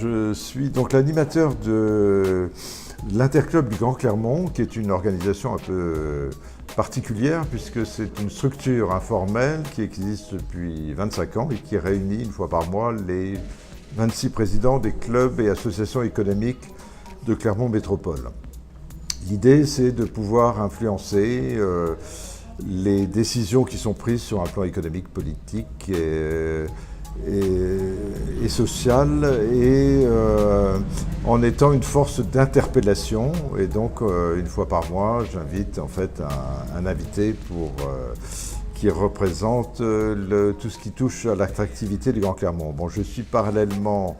Je suis donc l'animateur de l'Interclub du Grand Clermont, qui est une organisation un peu particulière puisque c'est une structure informelle qui existe depuis 25 ans et qui réunit une fois par mois les 26 présidents des clubs et associations économiques de Clermont Métropole. L'idée, c'est de pouvoir influencer les décisions qui sont prises sur un plan économique, politique et social, et en étant une force d'interpellation. Et donc, une fois par mois, j'invite en fait un invité qui représente tout ce qui touche à l'attractivité du Grand Clermont. Bon, je suis parallèlement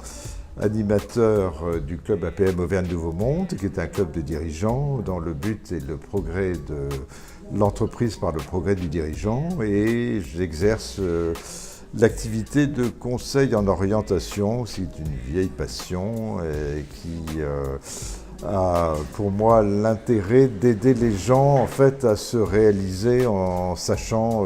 animateur du club APM Auvergne Nouveau Monde, qui est un club de dirigeants dont le but est le progrès de l'entreprise par le progrès du dirigeant, et j'exerce l'activité de conseil en orientation. C'est une vieille passion qui a pour moi l'intérêt d'aider les gens en fait à se réaliser en sachant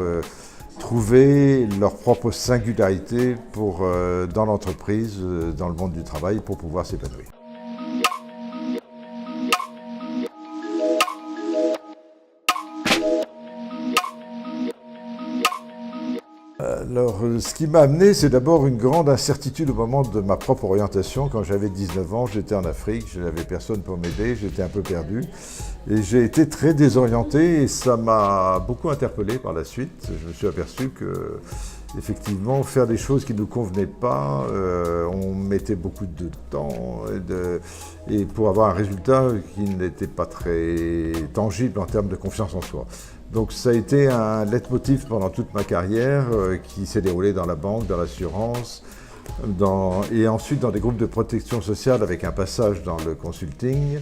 trouver leur propre singularité dans l'entreprise, dans le monde du travail, pour pouvoir s'épanouir. Alors, ce qui m'a amené, c'est d'abord une grande incertitude au moment de ma propre orientation. Quand j'avais 19 ans, j'étais en Afrique, je n'avais personne pour m'aider, j'étais un peu perdu. Et j'ai été très désorienté et ça m'a beaucoup interpellé par la suite. Je me suis aperçu que, effectivement, faire des choses qui ne nous convenaient pas, on mettait beaucoup de temps et pour avoir un résultat qui n'était pas très tangible en termes de confiance en soi. Donc ça a été un leitmotiv pendant toute ma carrière qui s'est déroulé dans la banque, dans l'assurance, et ensuite dans des groupes de protection sociale avec un passage dans le consulting,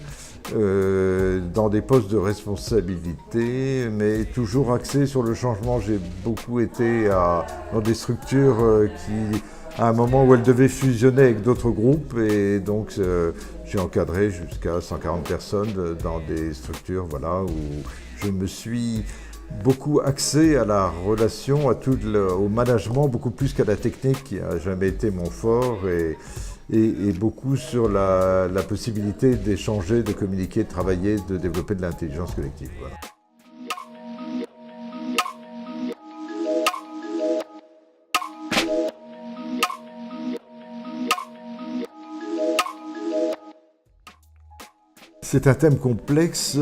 dans des postes de responsabilité, mais toujours axé sur le changement. J'ai beaucoup été dans des structures à un moment où elles devaient fusionner avec d'autres groupes, et donc j'ai encadré jusqu'à 140 personnes dans des structures, voilà, où je me suis beaucoup axé à la relation, au management, beaucoup plus qu'à la technique, qui n'a jamais été mon fort, et beaucoup sur la possibilité d'échanger, de communiquer, de travailler, de développer de l'intelligence collective. Voilà. C'est un thème complexe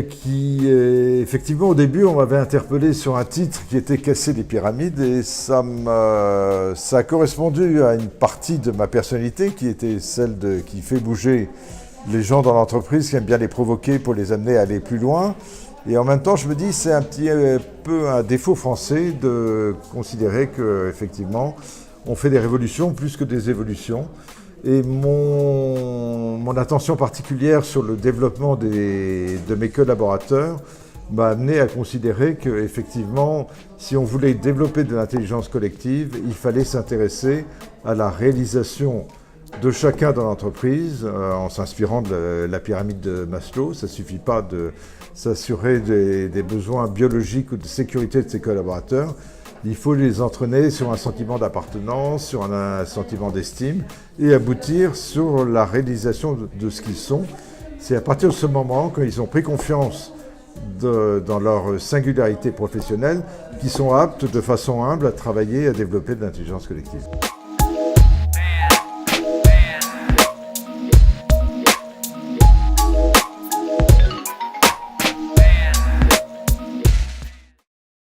qui, effectivement, au début, on m'avait interpellé sur un titre qui était « Casser les pyramides » et ça a correspondu à une partie de ma personnalité qui était celle qui fait bouger les gens dans l'entreprise, qui aime bien les provoquer pour les amener à aller plus loin. Et en même temps, je me dis, c'est un petit peu un défaut français de considérer qu'effectivement, on fait des révolutions plus que des évolutions. Et mon attention particulière sur le développement de mes collaborateurs m'a amené à considérer qu'effectivement, si on voulait développer de l'intelligence collective, il fallait s'intéresser à la réalisation de chacun dans l'entreprise en s'inspirant de la pyramide de Maslow. Ça ne suffit pas de s'assurer des besoins biologiques ou de sécurité de ses collaborateurs. Il faut les entraîner sur un sentiment d'appartenance, sur un sentiment d'estime et aboutir sur la réalisation de ce qu'ils sont. C'est à partir de ce moment, quand ils ont pris confiance dans leur singularité professionnelle, qu'ils sont aptes de façon humble à travailler et à développer de l'intelligence collective.